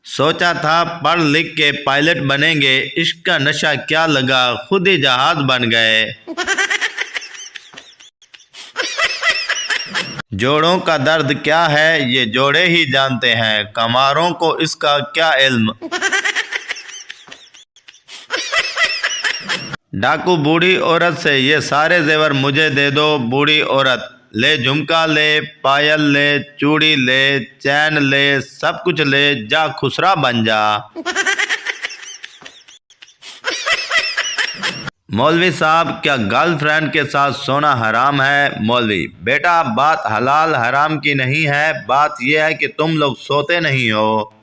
सोचा था पढ़ लिख के पायलट बनेंगे, इश्क का नशा क्या लगा, खुद ही जहाज बन गए। जोड़ों का दर्द क्या है ये जोड़े ही जानते हैं, कमारों को इसका क्या इल्म। डाकू बूढ़ी औरत से ये सारे जेवर मुझे दे दो, बूढ़ी औरत ले झुमका ले, पायल ले, चूड़ी ले, चैन ले, सब कुछ ले, जा खुसरा बन जा। मौलवी साहब क्या गर्लफ्रेंड के साथ सोना हराम है? मौलवी बेटा बात हलाल हराम की नहीं है, बात यह है कि तुम लोग सोते नहीं हो।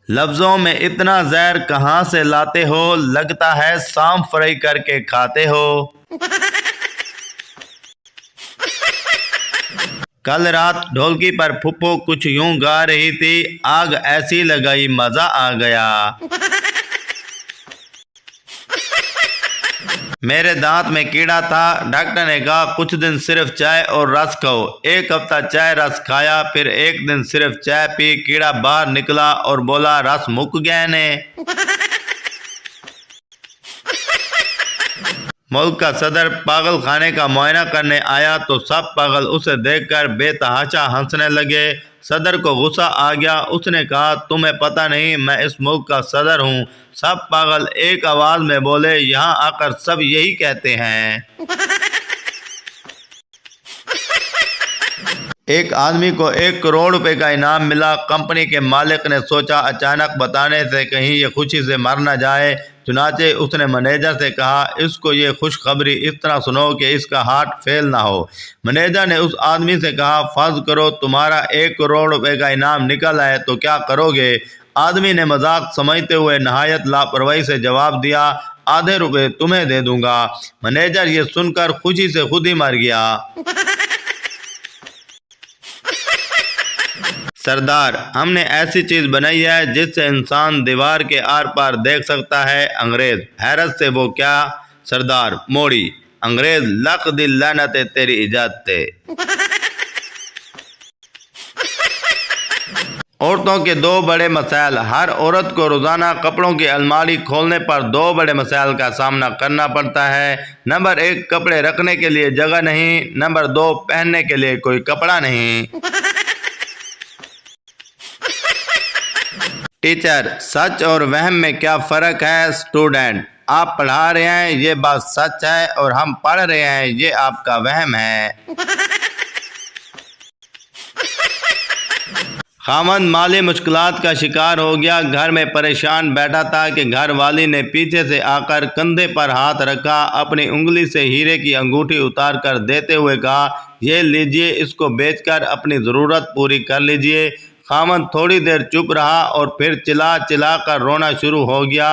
लफ्जों में इतना जहर कहाँ से लाते हो, लगता है सांप फ्राई करके खाते हो। कल रात ढोलकी पर फुप्पो कुछ यूं गा रही थी, आग ऐसी लगाई मजा आ गया। मेरे दांत में कीड़ा था, डॉक्टर ने कहा कुछ दिन सिर्फ चाय और रस खाओ। एक हफ्ता चाय रस खाया, फिर एक दिन सिर्फ चाय पी, कीड़ा बाहर निकला और बोला रस मुक गया ने। मुल्क का सदर पागल खाने का मुआयना करने आया तो सब पागल उसे देखकर बेतहाशा हंसने लगे। सदर को गुस्सा आ गया, उसने कहा तुम्हें पता नहीं मैं इस मुल्क का सदर हूँ। सब पागल एक आवाज में बोले यहाँ आकर सब यही कहते हैं। एक आदमी को 1 करोड़ रुपए का इनाम मिला। कंपनी के मालिक ने सोचा अचानक बताने से कहीं ये खुशी से मर न जाए, चुनाचे उसने मैनेजर से कहा इसको ये खुशखबरी इस तरह सुनो कि इसका हार्ट फेल ना हो। मैनेजर ने उस आदमी से कहा फर्ज करो तुम्हारा 1 करोड़ रुपए का इनाम निकल आए तो क्या करोगे? आदमी ने मजाक समझते हुए नहायत लापरवाही से जवाब दिया आधे रुपए तुम्हें दे दूंगा। मैनेजर ये सुनकर खुशी से खुद ही मर गया। सरदार हमने ऐसी चीज बनाई है जिससे इंसान दीवार के आर पार देख सकता है। अंग्रेज हैरत से वो क्या? सरदार मोड़ी। अंग्रेज लक दिल लानत तेरी इजाजत थे। औरतों के 2 बड़े मसाइल। हर औरत को रोजाना कपड़ों की अलमारी खोलने पर 2 बड़े मसाइल का सामना करना पड़ता है। नंबर 1 कपड़े रखने के लिए जगह नहीं, नंबर 2 पहनने के लिए कोई कपड़ा नहीं। टीचर सच और वहम में क्या फर्क है? स्टूडेंट आप पढ़ा रहे हैं ये बात सच है और हम पढ़ रहे हैं ये आपका वहम है। खामन माली मुश्किलात का शिकार हो गया, घर में परेशान बैठा था कि घर वाली ने पीछे से आकर कंधे पर हाथ रखा, अपनी उंगली से हीरे की अंगूठी उतार कर देते हुए कहा ये लीजिए, इसको बेचकर अपनी ज़रूरत पूरी कर लीजिए। खामन थोड़ी देर चुप रहा और फिर चिल्ला चिल्ला कर रोना शुरू हो गया।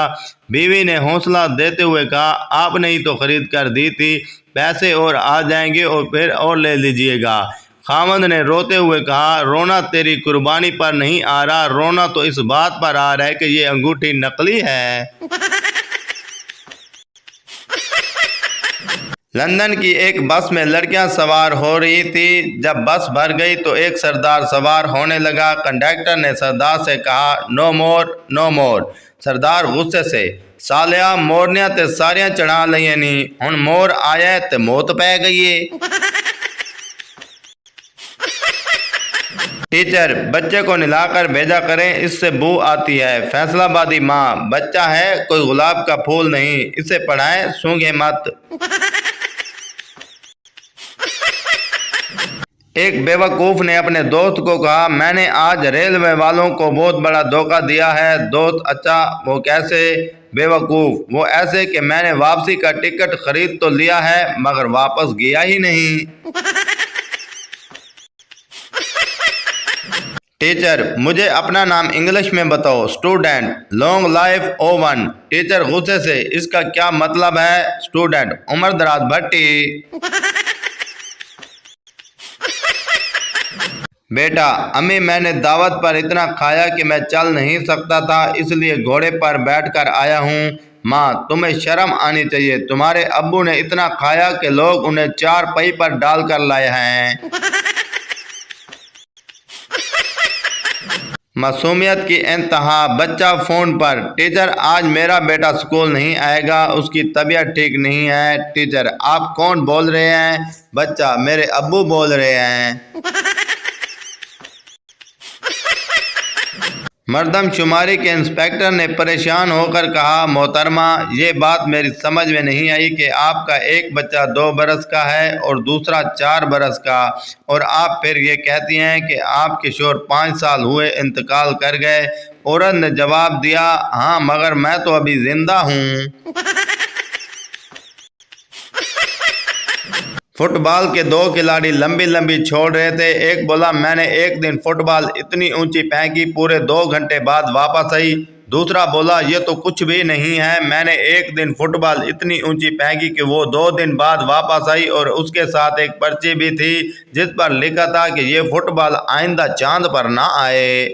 बीवी ने हौसला देते हुए कहा आपने ही तो खरीद कर दी थी, पैसे और आ जाएंगे और फिर और ले लीजिएगा। खामद ने रोते हुए कहा रोना तेरी कुर्बानी पर नहीं आ रहा, रोना तो इस बात पर आ रहा है कि ये अंगूठी नकली है। लंदन की एक बस में लड़कियां सवार हो रही थी। जब बस भर गई तो एक सरदार सवार होने लगा। कंडक्टर ने सरदार से कहा नो मोर नो मोर। सरदार गुस्से से सालिया मोरनिया ते सारियां चढ़ा लिया नहीं, हुण मोर आया ते मौत पै गई है। टीचर बच्चे को नहलाकर भेजा करें, इससे बू आती है। फैसलाबादी माँ बच्चा है कोई गुलाब का फूल नहीं, इसे पढ़ाएं सूंघे मत। एक बेवकूफ ने अपने दोस्त को कहा मैंने आज रेलवे वालों को बहुत बड़ा धोखा दिया है। दोस्त अच्छा वो कैसे? बेवकूफ वो ऐसे कि मैंने वापसी का टिकट खरीद तो लिया है मगर वापस गया ही नहीं। टीचर मुझे अपना नाम इंग्लिश में बताओ। Student long life oven. Teacher गुस्से से इसका क्या मतलब है? स्टूडेंट उमर दराज भट्टी। बेटा अम्मी मैंने दावत पर इतना खाया कि मैं चल नहीं सकता था, इसलिए घोड़े पर बैठकर आया हूँ। माँ तुम्हें शर्म आनी चाहिए, तुम्हारे अब्बू ने इतना खाया कि लोग उन्हें 4 पहिए पर डाल कर लाए हैं। मासूमियत की इंतहा। बच्चा फ़ोन पर, टीचर आज मेरा बेटा स्कूल नहीं आएगा, उसकी तबीयत ठीक नहीं है। टीचर, आप कौन बोल रहे हैं? बच्चा, मेरे अब्बू बोल रहे हैं। मर्दमशुमारी के इंस्पेक्टर ने परेशान होकर कहा, मोहतरमा, ये बात मेरी समझ में नहीं आई कि आपका एक बच्चा 2 बरस का है और दूसरा 4 बरस का, और आप फिर ये कहती हैं कि आपके शौहर 5 साल हुए इंतकाल कर गए। औरत ने जवाब दिया, हाँ, मगर मैं तो अभी जिंदा हूँ। फुटबॉल के 2 खिलाड़ी लंबी लंबी छोड़ रहे थे। एक बोला, मैंने एक दिन फुटबॉल इतनी ऊंची फेंकी, पूरे 2 घंटे बाद वापस आई। दूसरा बोला, ये तो कुछ भी नहीं है, मैंने एक दिन फुटबॉल इतनी ऊंची फेंकी कि वो 2 दिन बाद वापस आई, और उसके साथ एक पर्ची भी थी जिस पर लिखा था कि ये फुटबॉल आइंदा चांद पर ना आए।